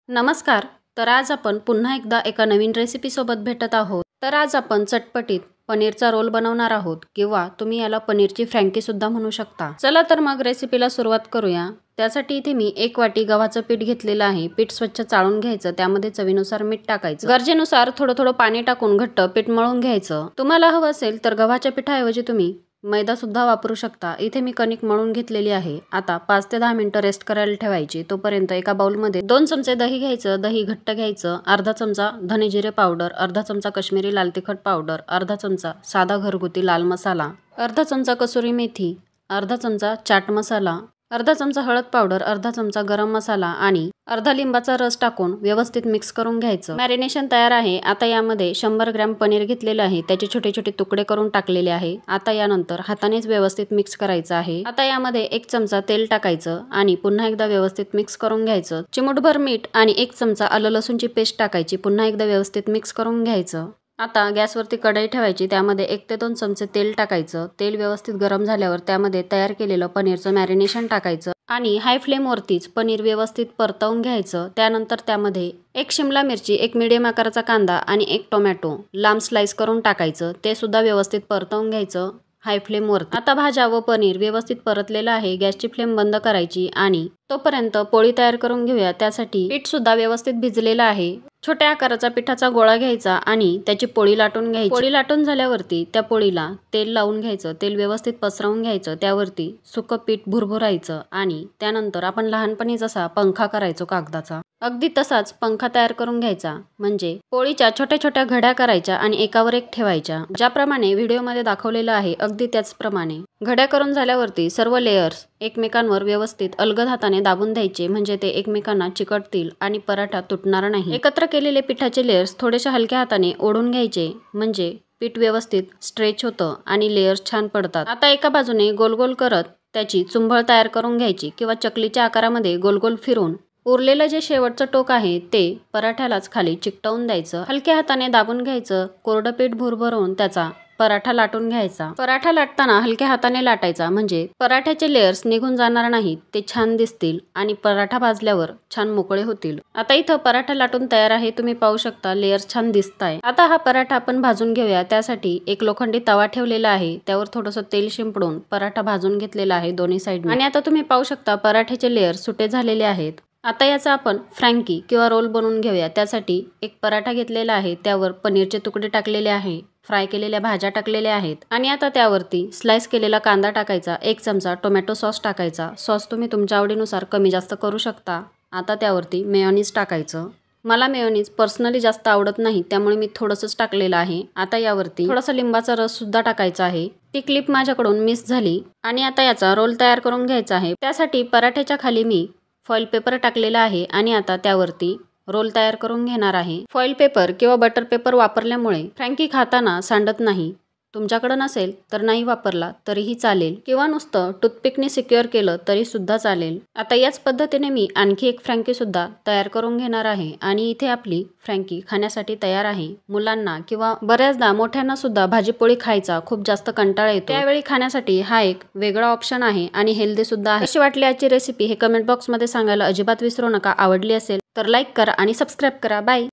नमस्कार. तर आज आपण पुन्हा एकदा एका नवीन रेसिपीसोबत भेटत आहोत. तर आज आपण चटपटीत पनीरचा रोल बनवणार आहोत किंवा तुम्ही याला पनीरची फ्रँकीसुद्धा म्हणू शकता. चला तर मग रेसिपीला सुरुवात करूया. त्यासाठी इथे मी 1 वाटी गव्हाचं पीठ घेतलेलं आहे. पीठ स्वच्छ चाळून घ्यायचं, त्यामध्ये चवीनुसार मीठ टाकायचं. गरजेनुसार थोडं थोडं पाणी टाकून घट्ट पीठ मळून घ्यायचं. तुम्हाला हवं असेल तर गव्हाच्या पिठाऐवजी तुम्ही मैदा सुद्धा वापरू शकता. इथे मी कणिक मळून घेतलेली आहे. आता 5 ते 10 मिनिटं रेस्ट करायला ठेवायची. तोपर्यंत एका बाउलमध्ये 2 चमचे दही घ्यायचं. दही घट्ट घ्यायचं. अर्धा चमचा धने जिरे पावडर, अर्धा चमचा काश्मीरी लाल तिखट पावडर, अर्धा चमचा साधा घरगुती लाल मसाला, अर्धा चमचा कसुरी मेथी, अर्धा चमचा चाट मसाला, अर्धा चमचा हळद पावडर, अर्धा चमचा गरम मसाला आणि अर्धा लिंबाचा रस टाकून व्यवस्थित मिक्स करून घ्यायचं. मॅरिनेशन तयार आहे. आता यामध्ये 100 ग्रॅम पनीर घेतलेलं आहे. त्याचे छोटे छोटे तुकडे करून टाकलेले आहे. आता यानंतर हातानेच व्यवस्थित मिक्स करायचं आहे. आता यामध्ये 1 चमचा तेल टाकायचं आणि पुन्हा एकदा व्यवस्थित मिक्स करून घ्यायचं. चिमूटभर मीठ आणि 1 चमचा आलं लसूणची पेस्ट टाकायची. पुन्हा एकदा व्यवस्थित मिक्स करून घ्यायचं. आता गॅसवरती कढई ठेवायची. त्यामध्ये 1 ते 2 चमचे तेल टाकायचं. तेल व्यवस्थित गरम झाल्यावर त्यामध्ये तयार केलेलं पनीरचं मॅरिनेशन टाकायचं आणि हाय फ्लेमवरतीच पनीर व्यवस्थित परतवून घ्यायचं. त्यानंतर त्यामध्ये 1 शिमला मिरची, 1 मीडियम आकाराचा कांदा आणि 1 टोमॅटो लांब स्लाइस करून टाकायचं. ते सुद्धा व्यवस्थित परतवून घ्यायचं हाय फ्लेमवर. आता भाज्या व पनीर व्यवस्थित परतलेलं आहे. गॅसची फ्लेम बंद करायची आणि तोपर्यंत पोळी तयार करून घेऊया. त्यासाठी पीठ सुद्धा व्यवस्थित भिजलेलं आहे. छोट्या आकाराचा पिठाचा गोळा घ्यायचा आणि त्याची पोळी लाटून घ्यायची. पोळी लाटून झाल्यावरती त्या पोळीला तेल लावून घ्यायचं. तेल व्यवस्थित पसरवून घ्यायचं. त्यावरती सुकं पीठ भुरभुरायचं आणि त्यानंतर आपण लहानपणी जसा पंखा करायचो कागदाचा, अगदी तसाच पंखा तयार करून घ्यायचा. म्हणजे पोळीच्या छोट्या छोट्या घड्या करायच्या आणि एकावर एक ठेवायच्या. ज्याप्रमाणे व्हिडिओमध्ये दाखवलेलं आहे अगदी त्याचप्रमाणे घड्या करून झाल्यावरती सर्व लेयर्स एकमेकांवर व्यवस्थित अलगद हाताने दाबून द्यायचे. म्हणजे ते एकमेकांना चिकटतील आणि पराठा तुटणार नाही. एकत्र केलेले पिठाचे लेयर्स थोडेशा हलक्या हाताने ओढून घ्यायचे. म्हणजे पीठ व्यवस्थित स्ट्रेच होतं आणि लेयर्स छान पडतात. आता एका बाजूने गोल गोल करत त्याची चुंबळ तयार करून घ्यायची किंवा चकलीच्या आकारामध्ये गोल गोल फिरून उरलेलं जे शेवटचं टोक आहे ते पराठ्यालाच खाली चिकटवून द्यायचं. हलक्या हाताने दाबून घ्यायचं. कोरडं पीठ भुरभरून त्याचा पराठा लाटून घ्यायचा. पराठा लाटताना हलक्या हाताने लाटायचा. म्हणजे पराठ्याचे लेयर्स निघून जाणार नाहीत. ते छान दिसतील आणि पराठा भाजल्यावर छान मोकळे होतील. आता इथं पराठा लाटून तयार आहे. तुम्ही पाहू शकता लेयर्स छान दिसताय. आता हा पराठा आपण भाजून घेऊया. त्यासाठी एक लोखंडी तवा ठेवलेला आहे. त्यावर थोडंसं तेल शिंपडून पराठा भाजून घेतलेला आहे दोन्ही साईडने. आणि आता तुम्ही पाहू शकता पराठ्याचे लेयर्स सुटे झालेले आहेत. आता याचा आपण फ्रँकी किंवा रोल बनवून घेऊया. त्यासाठी एक पराठा घेतलेला आहे. त्यावर पनीरचे तुकडे टाकलेले आहे. फ्राय केलेल्या भाज्या टाकलेल्या आहेत आणि आता त्यावरती स्लाइस केलेला कांदा टाकायचा. 1 चमचा टोमॅटो सॉस टाकायचा. सॉस तुम्ही तुमच्या आवडीनुसार कमी जास्त करू शकता. आता त्यावरती मेयोनीज टाकायचं. मला मेयोनीज पर्सनली जास्त आवडत नाही, त्यामुळे मी थोडंसंच टाकलेलं आहे. आता यावरती थोडासा लिंबाचा रस सुद्धा टाकायचा आहे. ती क्लिप माझ्याकडून मिस झाली. आणि आता याचा रोल तयार करून घ्यायचा आहे. त्यासाठी पराठ्याच्या खाली मी फॉईल पेपर टाकलेला आहे आणि आता त्यावरती रोल तयार करून घेणार आहे. फॉईल पेपर किंवा बटर पेपर वापरल्यामुळे फ्रँकी खाताना सांडत नाही. तुमच्याकडे नसेल तर नाही वापरला तरीही चालेल किंवा नुसतं टूथपिकने सिक्युअर केलं तरी सुद्धा चालेल. आता याच पद्धतीने मी आणखी एक फ्रँकी सुद्धा तयार करून घेणार आहे आणि इथे आपली फ्रँकी खाण्यासाठी तयार आहे. मुलांना किंवा बऱ्याचदा मोठ्यांना सुद्धा भाजीपोळी खायचा खूप जास्त कंटाळा येतो. त्यावेळी खाण्यासाठी हा एक वेगळा ऑप्शन आहे आणि हेल्दी सुद्धा आहे. कशी वाटली आजची रेसिपी हे कमेंट बॉक्समध्ये सांगायला अजिबात विसरू नका. आवडली असेल तर लाईक करा आणि सबस्क्राईब करा. बाय.